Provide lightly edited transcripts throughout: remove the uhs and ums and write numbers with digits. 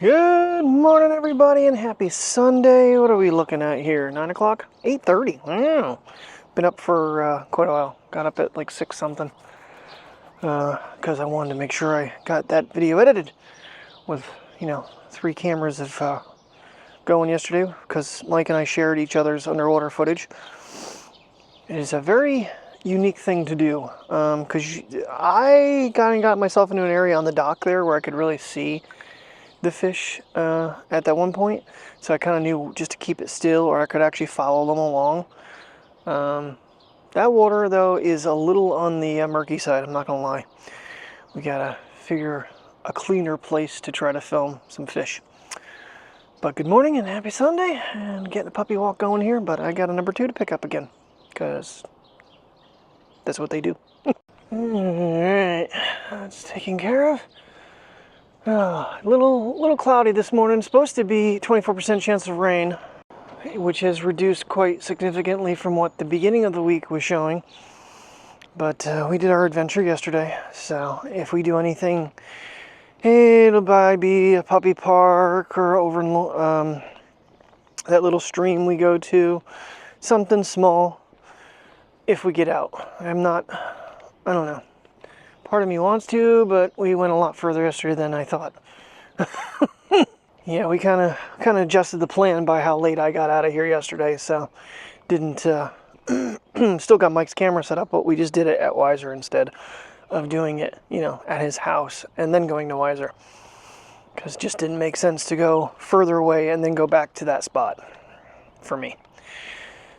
Good morning, everybody, and happy Sunday. What are we looking at here? 9 o'clock? 8:30. Wow. Been up for quite a while. Got up at like 6 something because I wanted to make sure I got that video edited with, 3 cameras of going yesterday because Mike and I shared each other's underwater footage. It is a very unique thing to do because I got myself into an area on the dock there where I could really see the fish at that one point, so I kind of knew just to keep it still, or I could actually follow them along. That water though is a little on the murky side, I'm not gonna lie. We gotta figure a cleaner place to try to film some fish. But good morning and happy Sunday, and getting the puppy walk going here, but I got a number 2 to pick up again because that's what they do. Alright, that's taken care of. Little cloudy this morning. Supposed to be 24% chance of rain, which has reduced quite significantly from what the beginning of the week was showing. But we did our adventure yesterday, so if we do anything, it'll probably be a puppy park or over in that little stream we go to, something small. If we get out, I don't know. Part of me wants to, but we went a lot further yesterday than I thought. Yeah, we kind of adjusted the plan by how late I got out of here yesterday, so didn't still got Mike's camera set up, but we just did it at Weiser instead of doing it, at his house and then going to Weiser, because it just didn't make sense to go further away and then go back to that spot for me.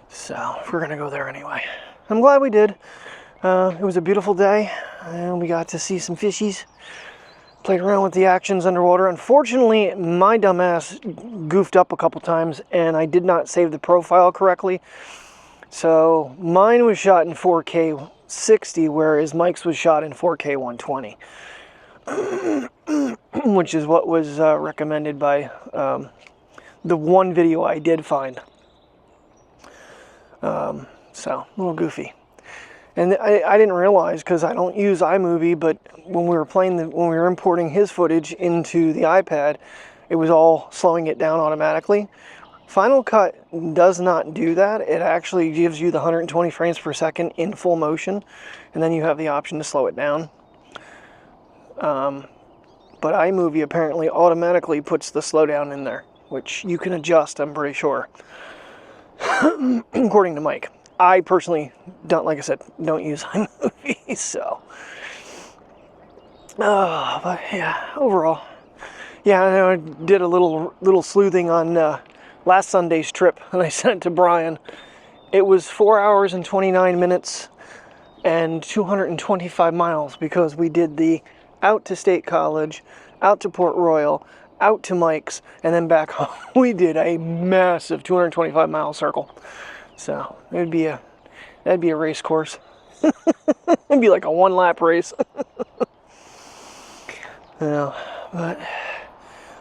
So we're gonna go there anyway. I'm glad we did. It was a beautiful day, and we got to see some fishies. Played around with the actions underwater. Unfortunately, my dumbass goofed up a couple times, and I did not save the profile correctly. So mine was shot in 4K 60, whereas Mike's was shot in 4K 120, which is what was recommended by the one video I did find. So a little goofy. And I didn't realize, because I don't use iMovie, but when we were importing his footage into the iPad, it was all slowing it down automatically. Final Cut does not do that. It actually gives you the 120 frames per second in full motion, and then you have the option to slow it down. But iMovie apparently automatically puts the slowdown in there, which you can adjust, I'm pretty sure, according to Mike. I personally don't, like I said, don't use iMovie, so. But yeah, overall. Yeah, I know I did a little sleuthing on last Sunday's trip, and I sent it to Brian. It was 4 hours and 29 minutes and 225 miles, because we did the out to State College, out to Port Royal, out to Mike's, and then back home. We did a massive 225 mile circle. So that'd be a race course. It'd be like a 1-lap race. But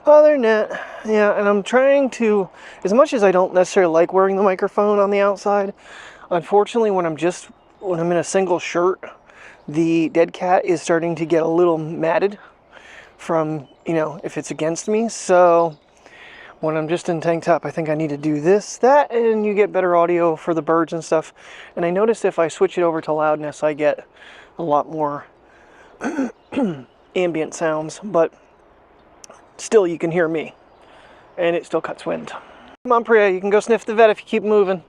other than that, yeah, and I'm trying to, as much as I don't necessarily like wearing the microphone on the outside, unfortunately when I'm in a single shirt, the dead cat is starting to get a little matted from, if it's against me. So when I'm just in tank top, I think I need to do that, and you get better audio for the birds and stuff. And I noticed if I switch it over to loudness, I get a lot more ambient sounds, but still you can hear me, and it still cuts wind. Come on, Priya, you can go sniff the vet if you keep moving.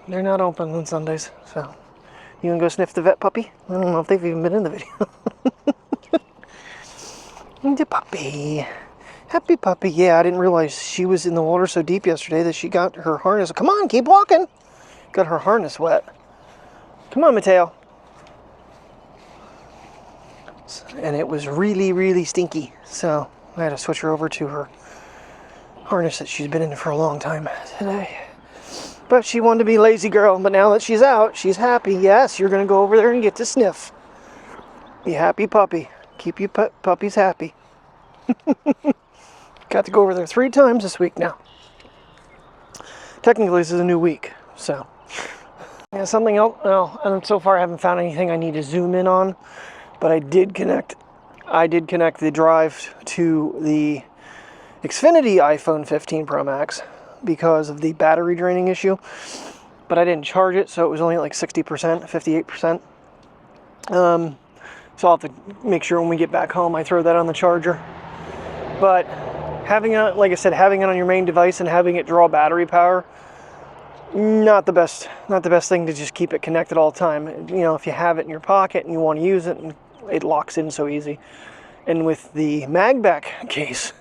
They're not open on Sundays, so you can go sniff the vet, puppy. I don't know if they've even been in the video. The puppy. Happy puppy. Yeah, I didn't realize she was in the water so deep yesterday that she got her harness. Come on, keep walking. Got her harness wet. Come on, Mateo. And it was really, really stinky. So I had to switch her over to her harness that she's been in for a long time today. But she wanted to be lazy girl. But now that she's out, she's happy. Yes, you're going to go over there and get to sniff. Be happy puppy. Keep you puppies happy. Got to go over there 3 times this week now. Technically, this is a new week, so. Yeah, something else, and so far I haven't found anything I need to zoom in on, but I did connect I did connect the drive to the Xfinity iPhone 15 Pro Max because of the battery draining issue, but I didn't charge it, so it was only like 60%, 58%. So I'll have to make sure when we get back home I throw that on the charger. But having it, like I said, having it on your main device and having it draw battery power, not the best thing to just keep it connected all the time. You know, if you have it in your pocket and you want to use it, it locks in so easy. And with the Macbook case,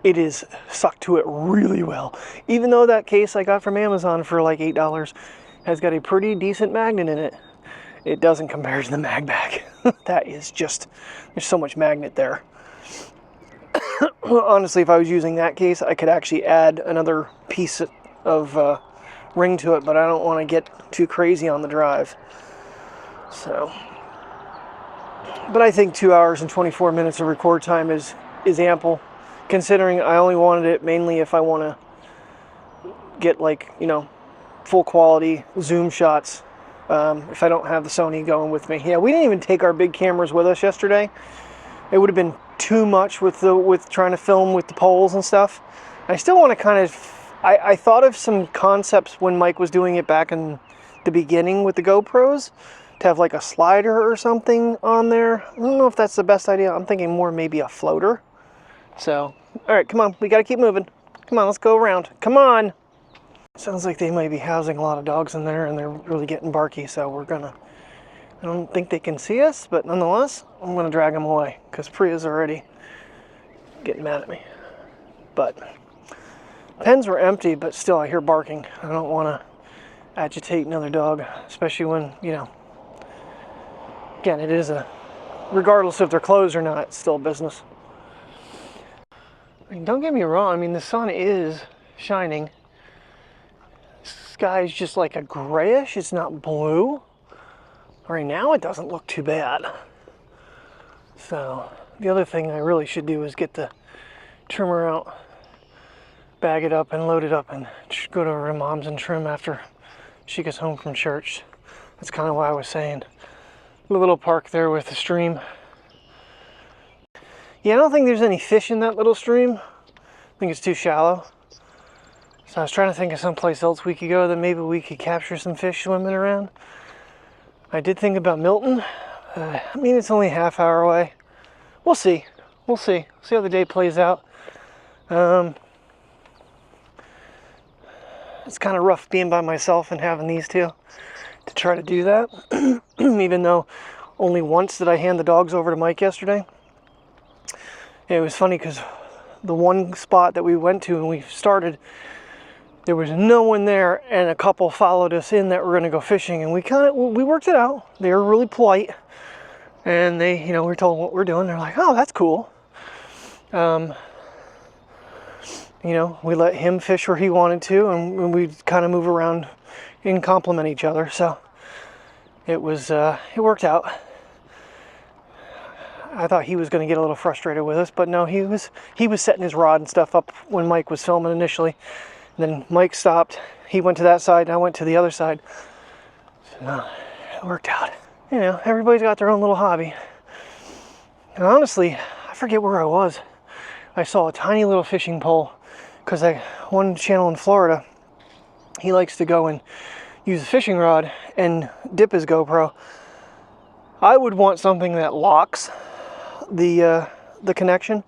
it is sucked to it really well. Even though that case I got from Amazon for like $8 has got a pretty decent magnet in it, it doesn't compare to the Macbook. That is just, there's so much magnet there. Honestly, if I was using that case, I could actually add another piece of ring to it, but I don't want to get too crazy on the drive. So, but I think 2 hours and 24 minutes of record time is ample, considering I only wanted it mainly if I want to get, like, you know, full quality zoom shots. If I don't have the Sony going with me. Yeah, we didn't even take our big cameras with us yesterday. It would have been too much with trying to film with the poles and stuff. I still want to kind of, I thought of some concepts when Mike was doing it back in the beginning with the GoPros, to have like a slider or something on there. I don't know if that's the best idea. I'm thinking more maybe a floater. So, all right, come on, we got to keep moving. Come on, let's go around. Come on. Sounds like they might be housing a lot of dogs in there and they're really getting barky, so we're gonna, I don't think they can see us, but nonetheless, I'm gonna drag them away because Priya's already getting mad at me. But pens were empty, but still I hear barking. I don't want to agitate another dog, especially when, you know, again, it is regardless if they're closed or not, it's still business. I mean, don't get me wrong, I mean, the sun is shining. Sky is just like a grayish, it's not blue. Right now it doesn't look too bad. So the other thing I really should do is get the trimmer out, bag it up and load it up and go to her mom's and trim after she gets home from church. That's kind of why I was saying a little park there with the stream. Yeah, I don't think there's any fish in that little stream. I think it's too shallow. So I was trying to think of someplace else we could go that maybe we could capture some fish swimming around. I did think about Milton. I mean, it's only a half hour away. We'll see. We'll see. See how the day plays out. It's kind of rough being by myself and having these two to try to do that. Even though only once did I hand the dogs over to Mike yesterday. It was funny because the one spot that we went to and we started, there was no one there, and a couple followed us in that were going to go fishing, and we worked it out. They were really polite, and they, you know, we were told what we're doing. They're like, oh, that's cool. You know, we let him fish where he wanted to, and we kind of move around and complement each other. So it was, it worked out. I thought he was going to get a little frustrated with us, but no, he was setting his rod and stuff up when Mike was filming initially. Then Mike stopped, he went to that side, and I went to the other side. So it worked out. You know, everybody's got their own little hobby. And honestly, I forget where I was. I saw a tiny little fishing pole, because one channel in Florida, he likes to go and use a fishing rod and dip his GoPro. I would want something that locks the connection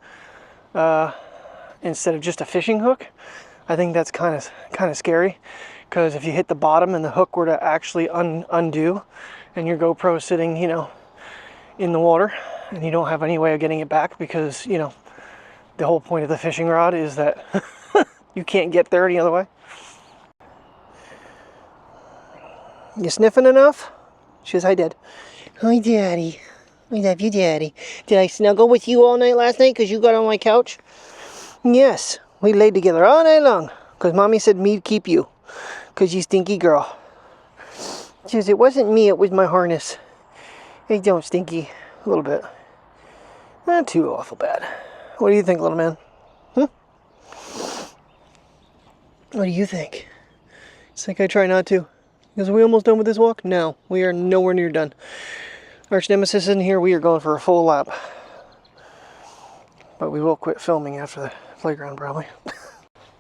instead of just a fishing hook. I think that's kind of scary, because if you hit the bottom and the hook were to actually undo, and your GoPro is sitting, you know, in the water, and you don't have any way of getting it back, because, you know, the whole point of the fishing rod is that you can't get there any other way. You sniffing enough? She says, I did. Hi, Daddy. I love you, Daddy. Did I snuggle with you all night last night because you got on my couch? Yes. We laid together all night long because Mommy said me'd keep you because you stinky girl. She says, it wasn't me, it was my harness. Hey, don't stinky. A little bit. Not too awful bad. What do you think, little man? What do you think? It's like I try not to. Because are we almost done with this walk? No, we are nowhere near done. Arch Nemesis isn't here. We are going for a full lap. But we will quit filming after the playground probably.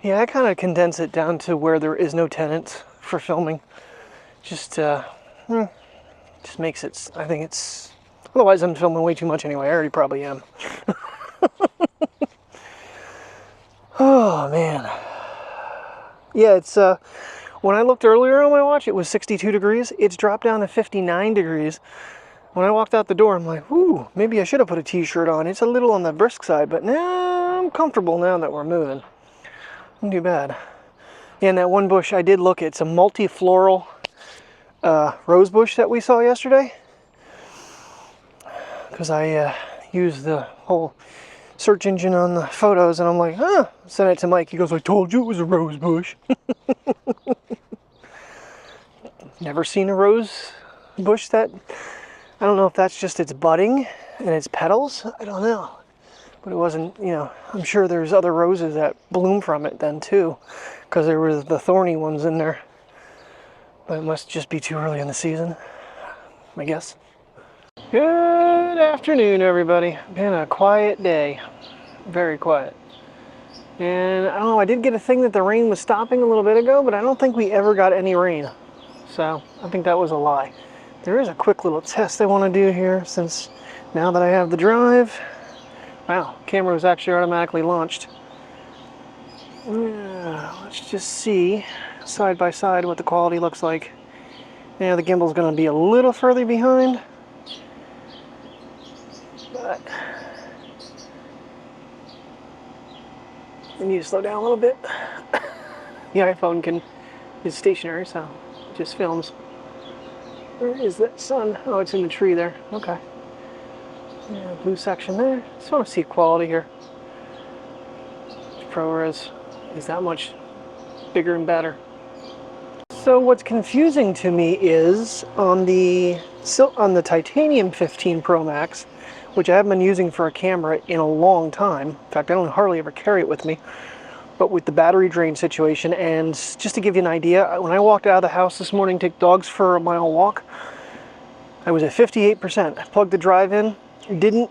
Yeah, I kind of condense it down to where there is no tenants for filming. Just makes it, I think it's, otherwise I'm filming way too much anyway. I already probably am. Oh man. Yeah, it's, when I looked earlier on my watch, it was 62 degrees. It's dropped down to 59 degrees. When I walked out the door, I'm like, ooh, maybe I should have put a t-shirt on. It's a little on the brisk side, but now I'm comfortable now that we're moving. Not too bad. Yeah, and that one bush I did look at, it's a multi-floral rose bush that we saw yesterday. Because I used the whole search engine on the photos, and I'm like, sent it to Mike. He goes, I told you it was a rose bush. Never seen a rose bush that, I don't know if that's just its budding and its petals. I don't know. But it wasn't, you know, I'm sure there's other roses that bloom from it then too, because there were the thorny ones in there. But it must just be too early in the season, I guess. Good afternoon, everybody. Been a quiet day. Very quiet. And I don't know, I did get a thing that the rain was stopping a little bit ago, but I don't think we ever got any rain. So I think that was a lie. There is a quick little test I want to do here, since now that I have the drive. Wow, camera was actually automatically launched. Let's just see side by side what the quality looks like. Now the gimbal's going to be a little further behind, but I need to slow down a little bit. The iPhone is stationary, so it just films. Where is that sun? Oh, it's in the tree there. Okay. Yeah, blue section there. Just want to see quality here. ProRes is that much bigger and better. So what's confusing to me is on the Titanium 15 Pro Max, which I haven't been using for a camera in a long time. In fact, I don't hardly ever carry it with me. But with the battery drain situation, and just to give you an idea, when I walked out of the house this morning to take dogs for a mile walk, I was at 58%. I plugged the drive in. Did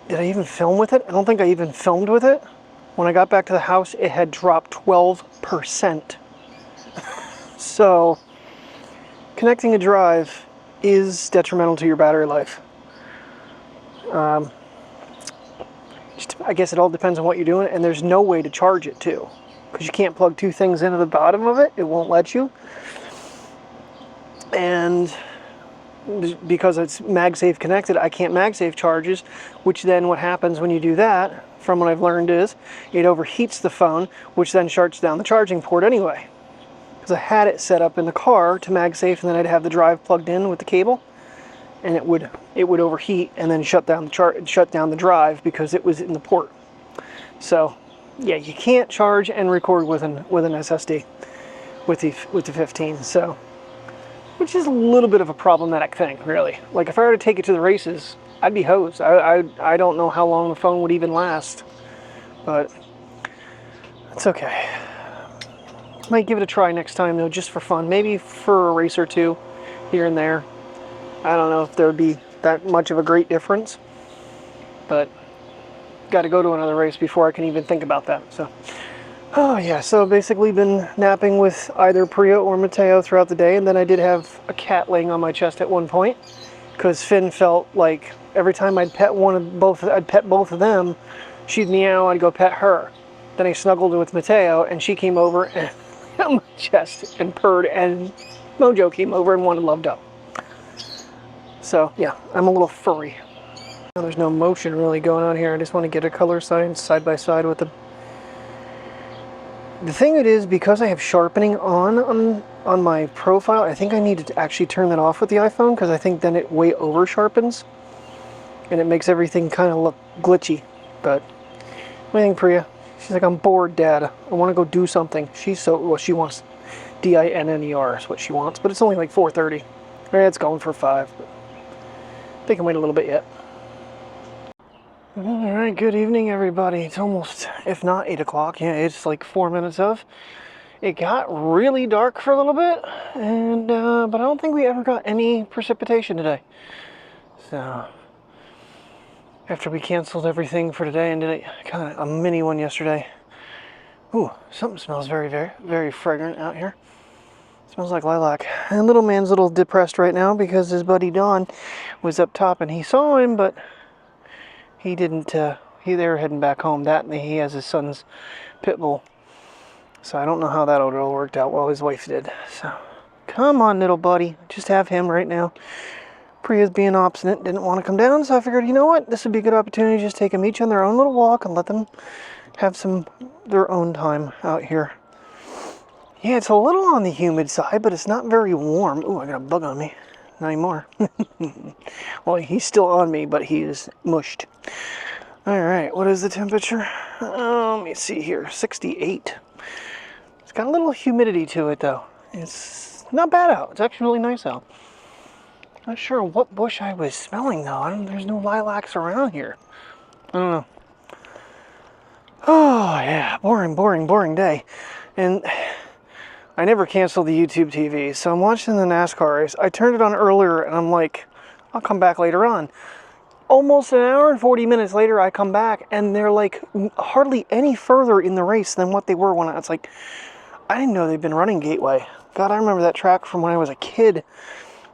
I even film with it? I don't think I even filmed with it. When I got back to the house, it had dropped 12%. So connecting a drive is detrimental to your battery life. I guess it all depends on what you're doing, and there's no way to charge it too, because you can't plug two things into the bottom of it. It won't let you. And because it's MagSafe connected, I can't MagSafe charges, which then what happens when you do that, from what I've learned, is it overheats the phone, which then shuts down the charging port anyway. Because I had it set up in the car to MagSafe, and then I'd have the drive plugged in with the cable, and it would overheat and then shut down the drive because it was in the port. So yeah, you can't charge and record with an SSD with the 15. So, which is a little bit of a problematic thing, really. Like if I were to take it to the races, I'd be hosed. I don't know how long the phone would even last, but it's okay. Might give it a try next time though, just for fun. Maybe for a race or two here and there. I don't know if there would be that much of a great difference, but got to go to another race before I can even think about that. So, oh yeah, so basically been napping with either Priya or Mateo throughout the day, and then I did have a cat laying on my chest at one point, because Finn felt like every time I'd pet I'd pet both of them, she'd meow, I'd go pet her. Then I snuggled with Mateo, and she came over and on my chest and purred, and Mojo came over and wanted loved up. So yeah, I'm a little furry. There's no motion really going on here. I just want to get a color side by side with the thing. It is because I have sharpening on my profile. I think I need to actually turn that off with the iPhone, because I think then it way over sharpens and it makes everything kind of look glitchy. But what do you think, Priya? She's like, I'm bored, Dad. I want to go do something. She wants DINNER is what she wants, but it's only like 4:30. It's going for 5. But they can wait a little bit yet. Alright, good evening everybody. It's almost, if not 8 o'clock, yeah, it's like 4 minutes of. It got really dark for a little bit, and but I don't think we ever got any precipitation today. So, after we canceled everything for today and did kind of a mini one yesterday. Ooh, something smells very, very, very fragrant out here. Smells like lilac. And little man's a little depressed right now because his buddy Don was up top and he saw him, but he didn't, they were heading back home. That and he has his son's pit bull. So I don't know how that all worked out. Well, his wife did. So come on, little buddy. Just have him right now. Priya's being obstinate, didn't want to come down, so I figured, you know what? This would be a good opportunity to just take them each on their own little walk and let them have their own time out here. Yeah, it's a little on the humid side, but it's not very warm. Ooh, I got a bug on me. Not anymore. Well, he's still on me, but he is mushed. All right, what is the temperature? Let me see here, 68. It's got a little humidity to it, though. It's not bad out. It's actually really nice out. Not sure what bush I was smelling, though. There's no lilacs around here. I don't know. Oh, yeah. Boring, boring, boring day. And I never canceled the YouTube TV, so I'm watching the NASCAR race. I turned it on earlier, and I'm like, I'll come back later on. Almost an hour and 40 minutes later, I come back, and they're like hardly any further in the race than what they were when it's like, I didn't know they'd been running Gateway. God, I remember that track from when I was a kid,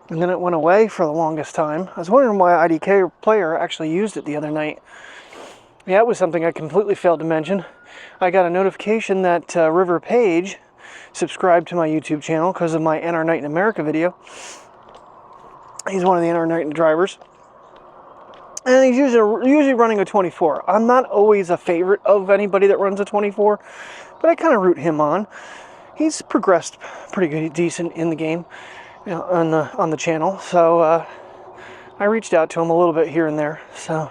and then it went away for the longest time. I was wondering why IDK Player actually used it the other night. Yeah, it was something I completely failed to mention. I got a notification that River Page subscribed to my YouTube channel because of my NR Night in America video. He's one of the NR Night drivers. And he's usually running a 24. I'm not always a favorite of anybody that runs a 24, but I kind of root him on. He's progressed pretty good, decent in the game, you know, on the channel. So I reached out to him a little bit here and there. So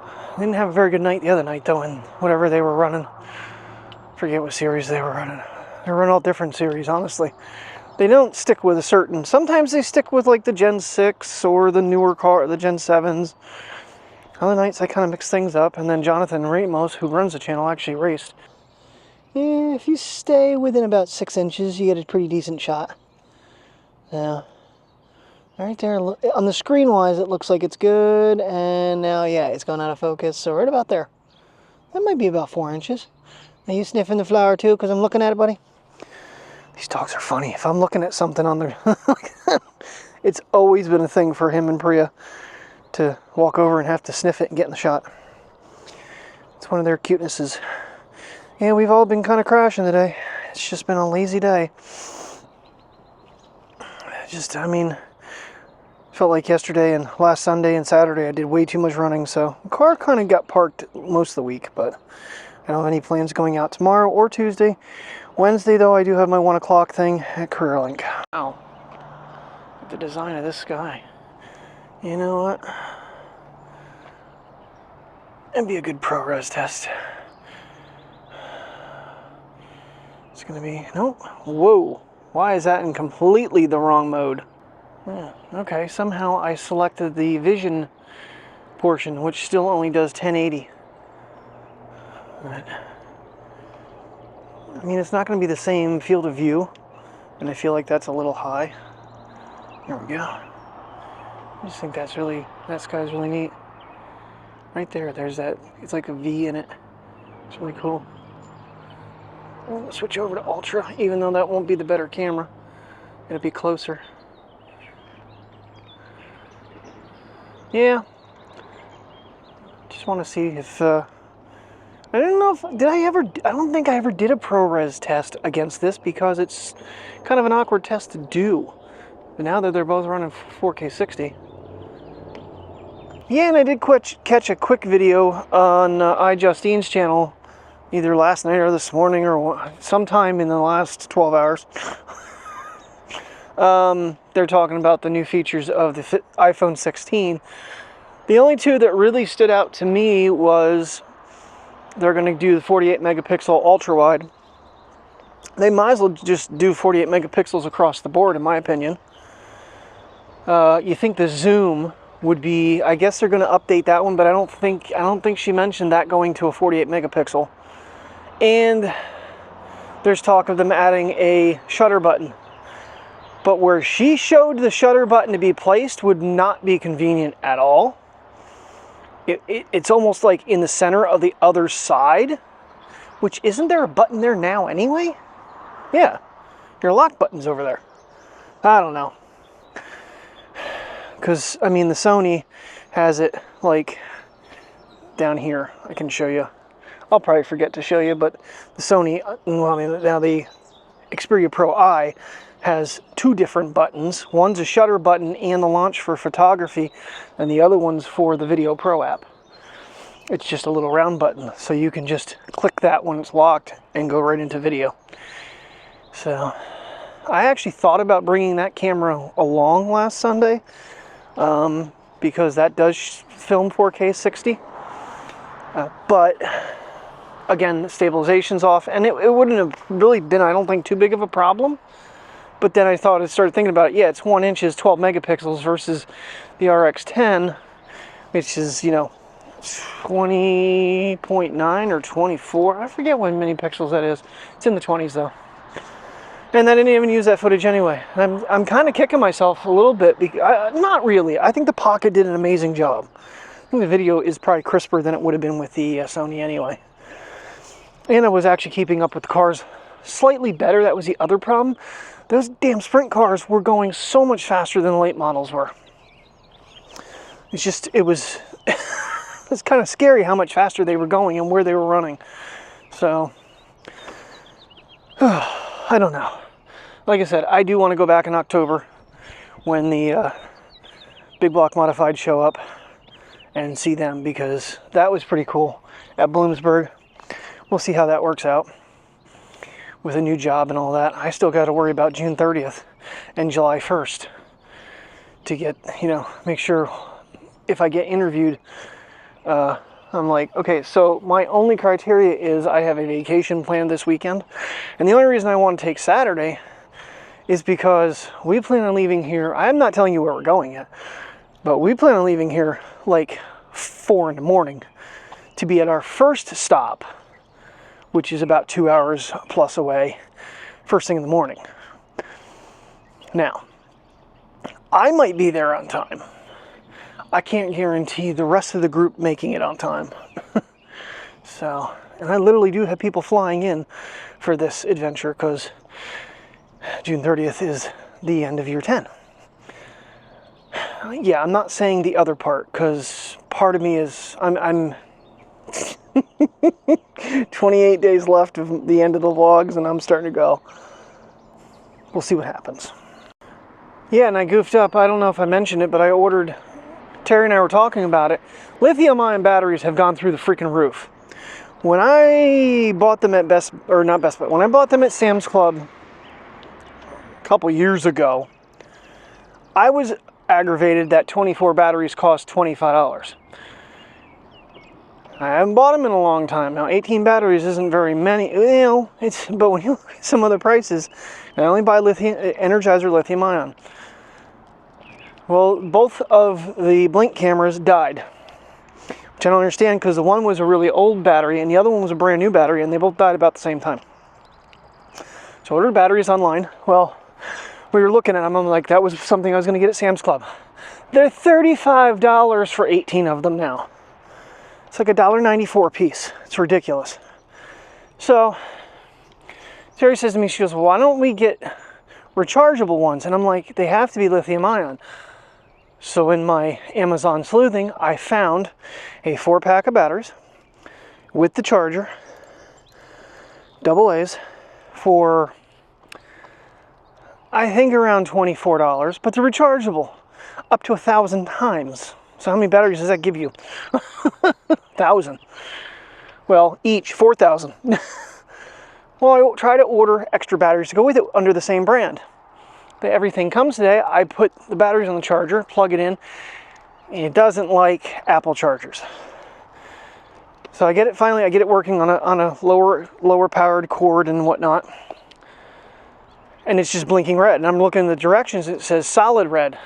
I didn't have a very good night the other night, though, in whatever they were running. Forget what series they were running. They run all different series, honestly. They don't stick with a certain... Sometimes they stick with, like, the Gen 6 or the newer car, the Gen 7s. Other nights, I kind of mix things up. And then Jonathan Ramos, who runs the channel, actually raced. Yeah, if you stay within about 6 inches, you get a pretty decent shot. Yeah. Right there, on the screen-wise, it looks like it's good. And now, yeah, it's gone out of focus. So right about there. That might be about 4 inches. Are you sniffing the flower, too, because I'm looking at it, buddy? These dogs are funny. If I'm looking at something on their... It's always been a thing for him and Priya to walk over and have to sniff it and get in the shot. It's one of their cutenesses. Yeah, we've all been kind of crashing today. It's just been a lazy day. I mean, felt like yesterday and last Sunday and Saturday I did way too much running, so the car kind of got parked most of the week, but I don't have any plans going out tomorrow or Tuesday. Wednesday, though, I do have my 1 o'clock thing at CareerLink. Wow. The design of this sky. You know what? It'd be a good ProRes test. It's going to be... Nope. Whoa. Why is that in completely the wrong mode? Yeah, okay, somehow I selected the vision portion, which still only does 1080. Right. I mean, it's not going to be the same field of view, and I feel like that's a little high. There we go. I just think that sky's really neat. Right there, there's that, it's like a V in it. It's really cool. I'm going to switch over to Ultra, even though that won't be the better camera. It'll be closer. Yeah. Just want to see if... I don't know if... I don't think I ever did a ProRes test against this because it's kind of an awkward test to do. But now that they're both running 4K 60. Yeah, and I did catch a quick video on iJustine's channel either last night or this morning or sometime in the last 12 hours. They're talking about the new features of the iPhone 16. The only two that really stood out to me was they're going to do the 48 megapixel ultra wide. They might as well just do 48 megapixels across the board, in my opinion. You think the zoom would be, I guess they're going to update that one, but I don't think she mentioned that going to a 48 megapixel. And there's talk of them adding a shutter button. But where she showed the shutter button to be placed would not be convenient at all. it's almost like in the center of the other side, which isn't there a button there now anyway? Yeah, your lock button's over there. I don't know. Because, I mean, the Sony has it like down here. I can show you. I'll probably forget to show you, but the Sony, well, I mean, now the Xperia Pro I has two different buttons. One's a shutter button and the launch for photography, and the other one's for the Video Pro app. It's just a little round button, so you can just click that when it's locked and go right into video. So I actually thought about bringing that camera along last Sunday, because that does film 4K 60. But again, the stabilization's off, and it wouldn't have really been, I don't think, too big of a problem. But then I started thinking about it. Yeah, it's 1 inch, 12 megapixels versus the RX10, which is, you know, 20.9 or 24. I forget what many pixels that is. It's in the 20s though. And I didn't even use that footage anyway. I'm kind of kicking myself a little bit. Not really. I think the Pocket did an amazing job. I think the video is probably crisper than it would have been with the Sony anyway. And I was actually keeping up with the cars slightly better. That was the other problem. Those damn sprint cars were going so much faster than the late models were. It's just, it was, it's kind of scary how much faster they were going and where they were running. So, I don't know. Like I said, I do want to go back in October when the Big Block Modified show up and see them, because that was pretty cool at Bloomsburg. We'll see how that works out with a new job and all that. I still got to worry about June 30th and July 1st to get, you know, make sure if I get interviewed, I'm like, okay, so my only criteria is I have a vacation planned this weekend. And the only reason I want to take Saturday is because we plan on leaving here. I'm not telling you where we're going yet, but we plan on leaving here like 4 in the morning to be at our first stop, which is about 2 hours plus away, first thing in the morning. Now, I might be there on time. I can't guarantee the rest of the group making it on time. So, and I literally do have people flying in for this adventure because June 30th is the end of year 10. Yeah, I'm not saying the other part because part of me is, I'm 28 days left of the end of the vlogs and I'm starting to go. We'll see what happens. Yeah, and I goofed up. I don't know if I mentioned it, but I ordered, Terry and I were talking about it. Lithium-ion batteries have gone through the freaking roof. When I bought them at when I bought them at Sam's Club a couple years ago, I was aggravated that 24 batteries cost $25. I haven't bought them in a long time. Now, 18 batteries isn't very many, you know, but when you look at some other prices, I only buy Energizer lithium-ion. Well, both of the Blink cameras died, which I don't understand because the one was a really old battery and the other one was a brand new battery, and they both died about the same time. So I ordered batteries online. Well, we were looking at them. I'm like, that was something I was going to get at Sam's Club. They're $35 for 18 of them now. It's like $1.94 a piece. It's ridiculous. So Terry says to me, she goes, well, why don't we get rechargeable ones? And I'm like, they have to be lithium ion. So in my Amazon sleuthing, I found a 4-pack of batteries with the charger, AA's, for I think around $24, but they're rechargeable up to 1,000 times. So how many batteries does that give you? 1,000. Well, each 4,000. Well, I try to order extra batteries to go with it under the same brand. But everything comes today. I put the batteries on the charger, plug it in, and it doesn't like Apple chargers. So I get it finally. I get it working on a lower powered cord and whatnot, and it's just blinking red. And I'm looking in the directions. It says solid red.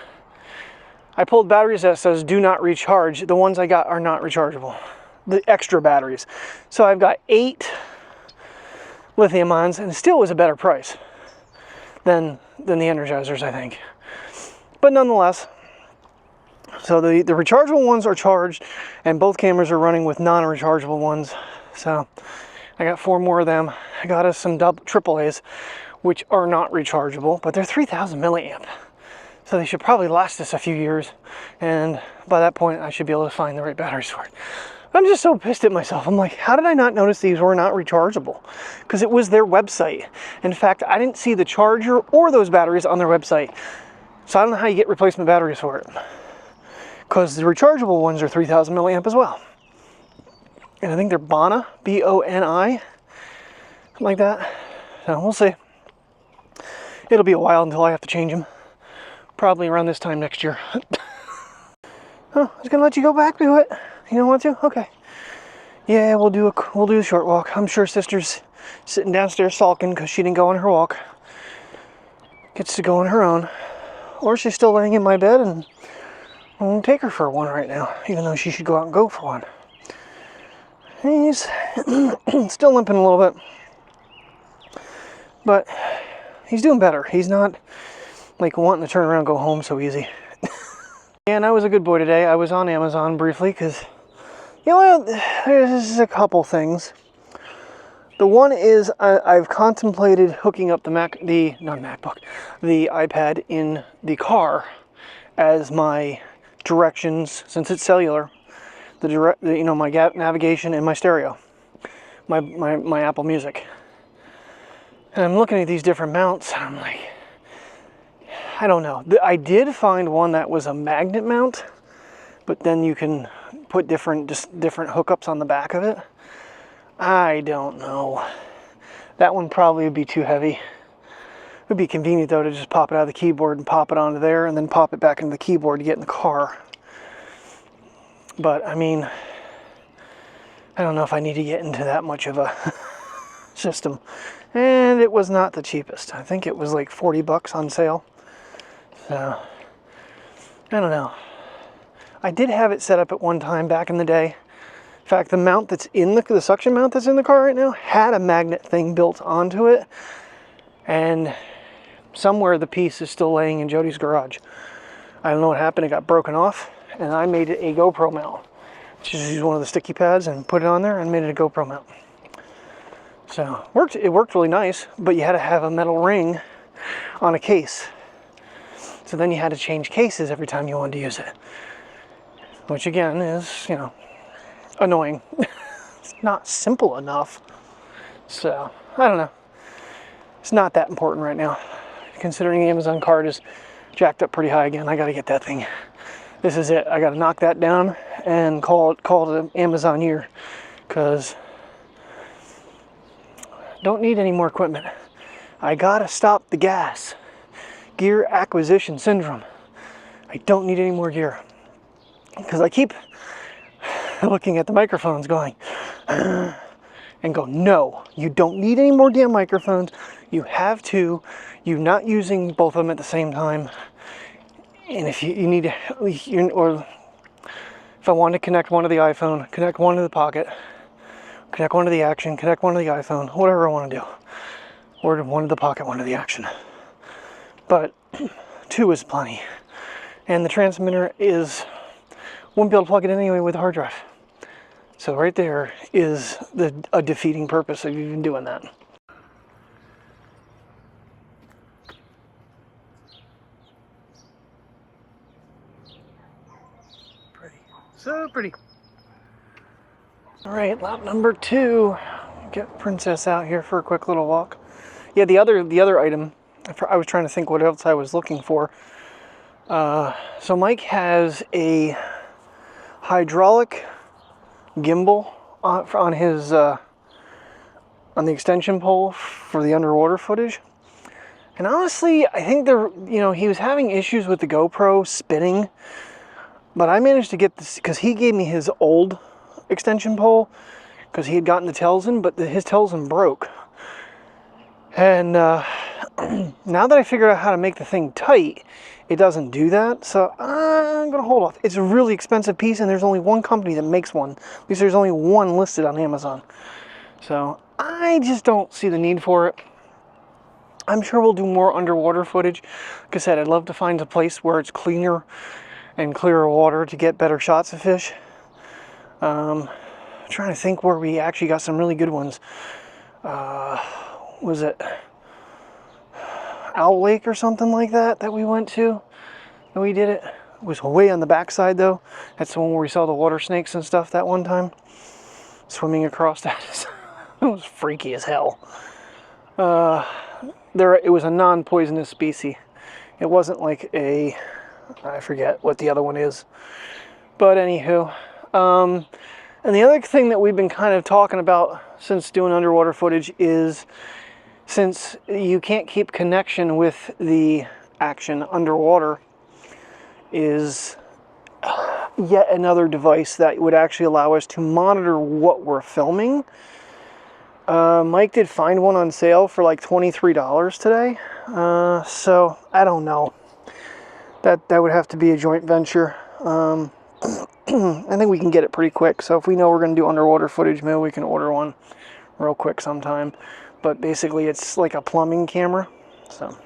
I pulled batteries that says do not recharge. The ones I got are not rechargeable. The extra batteries. So I've got 8 lithium ions, and it still was a better price than the Energizers, I think. But nonetheless, So the rechargeable ones are charged, and both cameras are running with non-rechargeable ones. So I got 4 more of them. I got us some AAAs, which are not rechargeable, but they're 3,000 milliamp. So they should probably last us a few years, and by that point I should be able to find the right batteries for it. I'm just so pissed at myself. I'm like, how did I not notice these were not rechargeable? Because it was their website. In fact, I didn't see the charger or those batteries on their website. So I don't know how you get replacement batteries for it. Because the rechargeable ones are 3,000 milliamp as well. And I think they're Boni, B-O-N-I, something like that. So we'll see. It'll be a while until I have to change them. Probably around this time next year. Oh, I was gonna let you go back to it. You don't want to? Okay. Yeah, we'll do a short walk. I'm sure sister's sitting downstairs sulking because she didn't go on her walk. Gets to go on her own. Or she's still laying in my bed, and I won't take her for one right now, even though she should go out and go for one. He's still limping a little bit, but he's doing better. He's not like wanting to turn around and go home so easy. And I was a good boy today. I was on Amazon briefly because, you know, there's a couple things. The one is I've contemplated hooking up the iPad in the car as my directions, since it's cellular. My navigation and my stereo, my Apple Music. And I'm looking at these different mounts, and I'm like, I don't know. I did find one that was a magnet mount, but then you can put different hookups on the back of it. I don't know. That one probably would be too heavy. It would be convenient though to just pop it out of the keyboard and pop it onto there, and then pop it back into the keyboard to get in the car. But I mean, I don't know if I need to get into that much of a system. And it was not the cheapest. I think it was like 40 bucks on sale. So, I don't know. I did have it set up at one time back in the day. In fact, the mount that's in the suction mount that's in the car right now had a magnet thing built onto it. And somewhere the piece is still laying in Jody's garage. I don't know what happened. It got broken off, and I made it a GoPro mount. Just used one of the sticky pads and put it on there and made it a GoPro mount. So it worked really nice, but you had to have a metal ring on a case. So then you had to change cases every time you wanted to use it. Which again is, you know, annoying. It's not simple enough. So, I don't know. It's not that important right now. Considering the Amazon card is jacked up pretty high again, I gotta get that thing. This is it. I gotta knock that down and call it an Amazon year. Because don't need any more equipment. I gotta stop the gas. Gear acquisition syndrome. I don't need any more gear. Because I keep looking at the microphones going, and go, no, you don't need any more damn microphones. You have two. You're not using both of them at the same time. And if you need to, or if I want to connect one to the iPhone, connect one to the Pocket, connect one to the Action, connect one to the iPhone, whatever I want to do. Or one to the Pocket, one to the Action. But 2 is plenty. And the transmitter wouldn't be able to plug it in anyway with a hard drive. So right there is a defeating purpose of even doing that. Pretty. So pretty. All right, lap number 2. Get Princess out here for a quick little walk. Yeah, the other item, I was trying to think what else I was looking for. So Mike has a hydraulic gimbal on his on the extension pole for the underwater footage. And honestly, I think he was having issues with the GoPro spinning, but I managed to get this because he gave me his old extension pole because he had gotten the Telson, but his Telson broke. And now that I figured out how to make the thing tight, it doesn't do that, so I'm gonna hold off. It's a really expensive piece, and there's only one company that makes one. At least there's only one listed on Amazon. So I just don't see the need for it. I'm sure we'll do more underwater footage. Like I said, I'd love to find a place where it's cleaner and clearer water to get better shots of fish. I'm trying to think where we actually got some really good ones. Was it Owl Lake or something like that we went to? And we did it. It was way on the backside though. That's the one where we saw the water snakes and stuff that one time. Swimming across that. It was freaky as hell. It was a non-poisonous species. It wasn't like a, I forget what the other one is. But anywho, and the other thing that we've been kind of talking about since doing underwater footage is, since you can't keep connection with the Action underwater, is yet another device that would actually allow us to monitor what we're filming. Mike did find one on sale for like $23 today. So I don't know. That would have to be a joint venture. I think we can get it pretty quick. So if we know we're going to do underwater footage, maybe we can order one real quick sometime. But basically it's like a plumbing camera. So